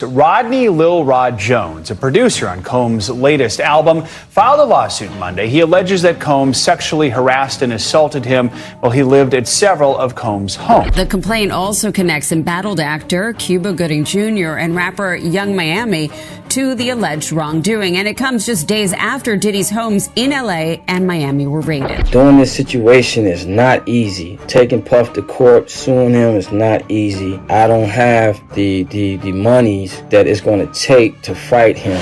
Rodney Lil Jones, a producer on Combs' latest album, filed a lawsuit Monday. He alleges that Combs sexually harassed and assaulted him while he lived at several of Combs' homes. The complaint also connects embattled actor Cuba Gooding Jr. and rapper Young Miami to the alleged wrongdoing, and it comes just days after Diddy's homes in LA and Miami were raided. Doing this situation is not easy. Taking Puff to court, suing him is not easy. I don't have the monies that it's going to take to fight him.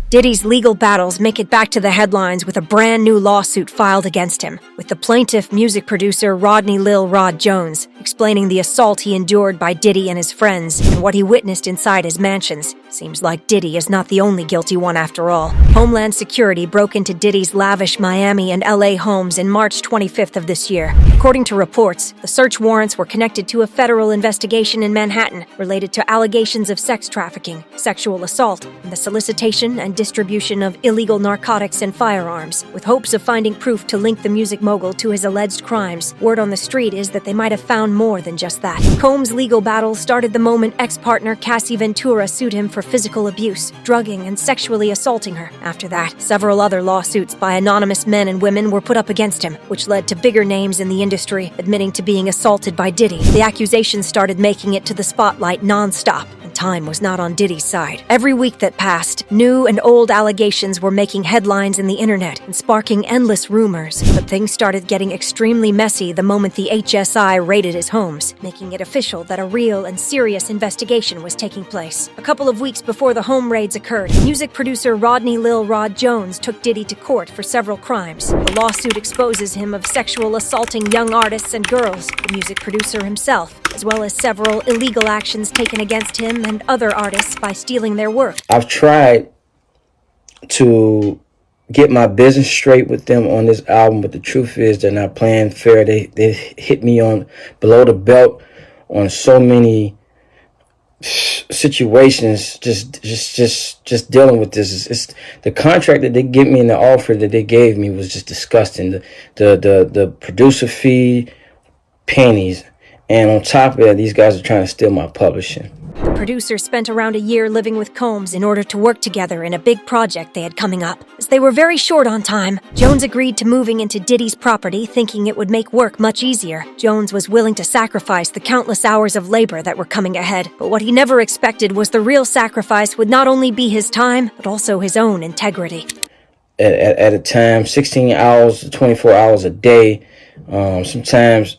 Diddy's legal battles make it back to the headlines with a brand new lawsuit filed against him, with the plaintiff music producer Rodney Lil Jones explaining the assault he endured by Diddy and his friends and what he witnessed inside his mansions. Seems like Diddy is not the only guilty one after all. Homeland Security broke into Diddy's lavish Miami and LA homes in March 25th of this year. According to reports, the search warrants were connected to a federal investigation in Manhattan related to allegations of sex trafficking, sexual assault, and the solicitation and distribution of illegal narcotics and firearms, with hopes of finding proof to link the music mogul to his alleged crimes. Word on the street is that they might have found more than just that. Combs' legal battle started the moment ex-partner Cassie Ventura sued him for physical abuse, drugging, and sexually assaulting her. After that, several other lawsuits by anonymous men and women were put up against him, which led to bigger names in the industry admitting to being assaulted by Diddy. The accusations started making it to the spotlight non-stop, and time was not on Diddy's side. Every week that passed, new and old allegations were making headlines in the internet and sparking endless rumors. But things started getting extremely messy the moment the HSI raided his homes, making it official that a real and serious investigation was taking place. A couple of weeks before the home raids occurred, music producer Rodney Lil Jones took Diddy to court for several crimes. The lawsuit exposes him of sexual assaulting young artists and girls, the music producer himself, as well as several illegal actions taken against him and other artists by stealing their work. I've tried to get my business straight with them on this album, but the truth is they're not playing fair. They hit me on below the belt on so many situations. Just dealing with this. It's the contract that they give me and the offer that they gave me was just disgusting. The producer fee, pennies, and on top of that, these guys are trying to steal my publishing. The producer spent around a year living with Combs in order to work together in a big project they had coming up. As they were very short on time, Jones agreed to moving into Diddy's property, thinking it would make work much easier. Jones was willing to sacrifice the countless hours of labor that were coming ahead, but what he never expected was the real sacrifice would not only be his time, but also his own integrity. At a time, 16 hours to 24 hours a day, sometimes,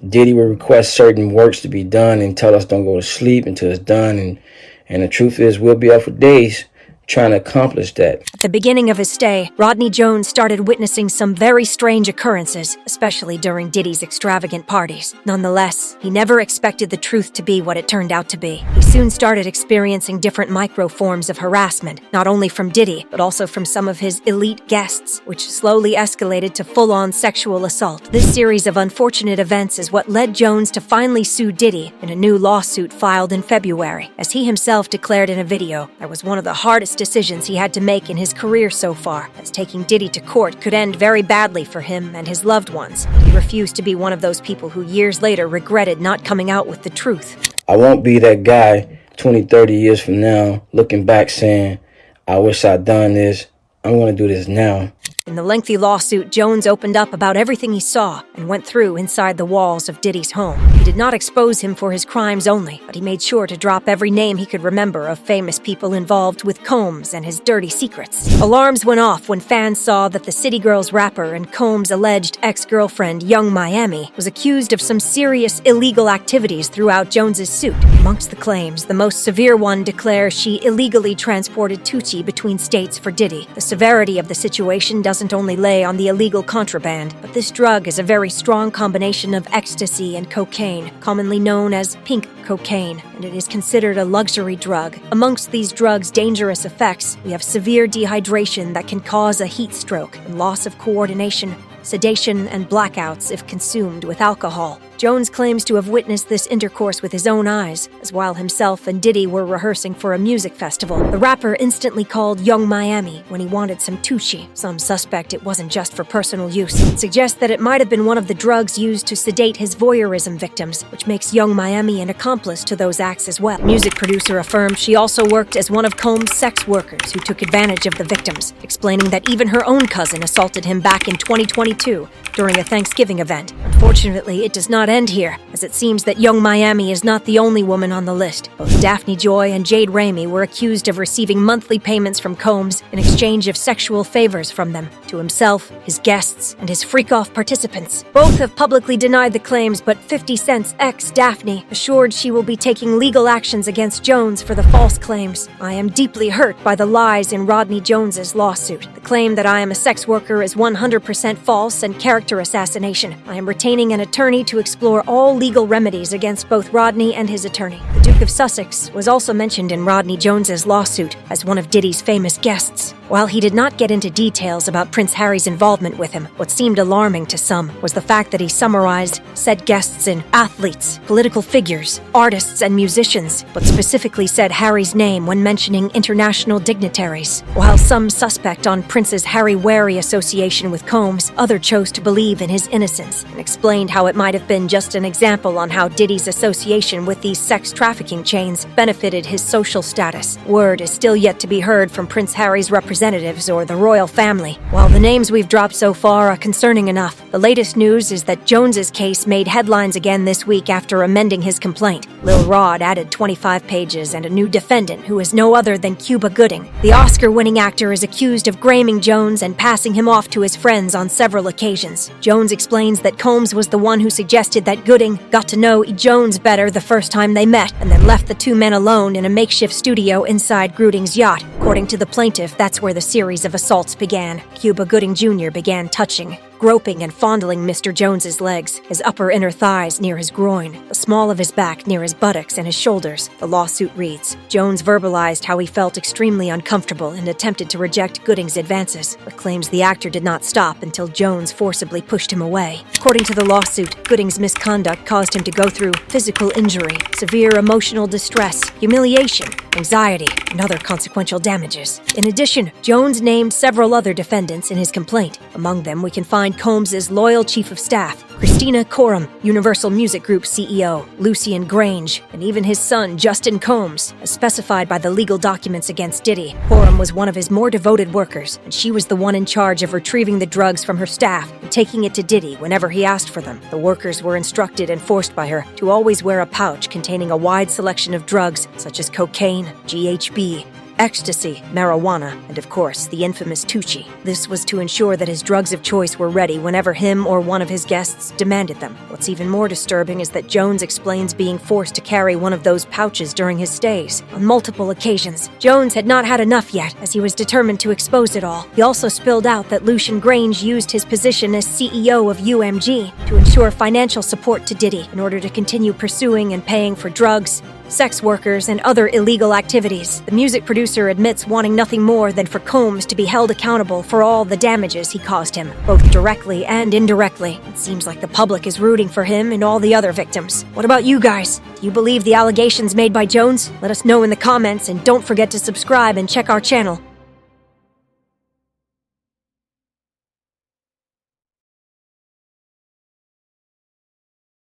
Diddy would request certain works to be done and tell us don't go to sleep until it's done. And the truth is we'll be up for days trying to accomplish that. At the beginning of his stay, Rodney Jones started witnessing some very strange occurrences, especially during Diddy's extravagant parties. Nonetheless, he never expected the truth to be what it turned out to be. He soon started experiencing different micro-forms of harassment, not only from Diddy, but also from some of his elite guests, which slowly escalated to full-on sexual assault. This series of unfortunate events is what led Jones to finally sue Diddy in a new lawsuit filed in February. As he himself declared in a video, that was one of the hardest decisions he had to make in his career so far, as taking Diddy to court could end very badly for him and his loved ones. He refused to be one of those people who years later regretted not coming out with the truth. I won't be that guy 20, 30 years from now looking back saying, I wish I'd done this. I'm going to do this now. In the lengthy lawsuit, Jones opened up about everything he saw and went through inside the walls of Diddy's home. He did not expose him for his crimes only, but he made sure to drop every name he could remember of famous people involved with Combs and his dirty secrets. Alarms went off when fans saw that the City Girls rapper and Combs' alleged ex-girlfriend, Young Miami, was accused of some serious illegal activities throughout Jones's suit. Amongst the claims, the most severe one declares she illegally transported Tucci between states for Diddy. The severity of the situation doesn't only lay on the illegal contraband, but this drug is a very strong combination of ecstasy and cocaine, commonly known as pink cocaine, and it is considered a luxury drug. Amongst these drugs' dangerous effects, we have severe dehydration that can cause a heat stroke and loss of coordination, sedation, and blackouts if consumed with alcohol. Jones claims to have witnessed this intercourse with his own eyes, as while himself and Diddy were rehearsing for a music festival, the rapper instantly called Young Miami when he wanted some Tucci. Some suspect it wasn't just for personal use. It suggests that it might have been one of the drugs used to sedate his voyeurism victims, which makes Young Miami an accomplice to those acts as well. The music producer affirmed she also worked as one of Combs' sex workers who took advantage of the victims, explaining that even her own cousin assaulted him back in 2022 during a Thanksgiving event. Unfortunately, it does not end here, as it seems that Young Miami is not the only woman on the list. Both Daphne Joy and Jade Ramey were accused of receiving monthly payments from Combs in exchange of sexual favors from them, to himself, his guests, and his freak-off participants. Both have publicly denied the claims, but 50 Cent's ex, Daphne, assured she will be taking legal actions against Jones for the false claims. I am deeply hurt by the lies in Rodney Jones's lawsuit. The claim that I am a sex worker is 100% false and character assassination. I am retaining an attorney to explore all legal remedies against both Rodney and his attorney. The Duke of Sussex was also mentioned in Rodney Jones's lawsuit as one of Diddy's famous guests. While he did not get into details about Prince Harry's involvement with him, what seemed alarming to some was the fact that he summarized said guests in athletes, political figures, artists, and musicians, but specifically said Harry's name when mentioning international dignitaries. While some suspect on Prince's Harry-Wary association with Combs, others chose to believe in his innocence and explained how it might have been just an example on how Diddy's association with these sex trafficking chains benefited his social status. Word is still yet to be heard from Prince Harry's representatives or the royal family. While the names we've dropped so far are concerning enough, the latest news is that Jones's case made headlines again this week after amending his complaint. Lil Rod added 25 pages and a new defendant who is no other than Cuba Gooding. The Oscar-winning actor is accused of graming Jones and passing him off to his friends on several occasions. Jones explains that Combs was the one who suggested that Gooding got to know Jones better the first time they met and then left the two men alone in a makeshift studio inside Gooding's yacht. According to the plaintiff, that's where the series of assaults began. Cuba Gooding Jr. began touching, groping and fondling Mr. Jones's legs, his upper inner thighs near his groin, the small of his back near his buttocks and his shoulders. The lawsuit reads, Jones verbalized how he felt extremely uncomfortable and attempted to reject Gooding's advances, but claims the actor did not stop until Jones forcibly pushed him away. According to the lawsuit, Gooding's misconduct caused him to go through physical injury, severe emotional distress, humiliation, anxiety, and other consequential damages. In addition, Jones named several other defendants in his complaint. Among them, we can find Combs' loyal chief of staff, Christina Coram, Universal Music Group CEO, Lucian Grange, and even his son, Justin Combs, as specified by the legal documents against Diddy. Coram was one of his more devoted workers, and she was the one in charge of retrieving the drugs from her staff and taking it to Diddy whenever he asked for them. The workers were instructed and forced by her to always wear a pouch containing a wide selection of drugs such as cocaine, GHB, ecstasy, marijuana, and of course, the infamous Tucci. This was to ensure that his drugs of choice were ready whenever him or one of his guests demanded them. What's even more disturbing is that Jones explains being forced to carry one of those pouches during his stays. On multiple occasions, Jones had not had enough yet, as he was determined to expose it all. He also spilled out that Lucian Grange used his position as CEO of UMG to ensure financial support to Diddy in order to continue pursuing and paying for drugs, sex workers, and other illegal activities. The music producer admits wanting nothing more than for Combs to be held accountable for all the damages he caused him, both directly and indirectly. It seems like the public is rooting for him and all the other victims. What about you guys? Do you believe the allegations made by Jones? Let us know in the comments, and don't forget to subscribe and check our channel.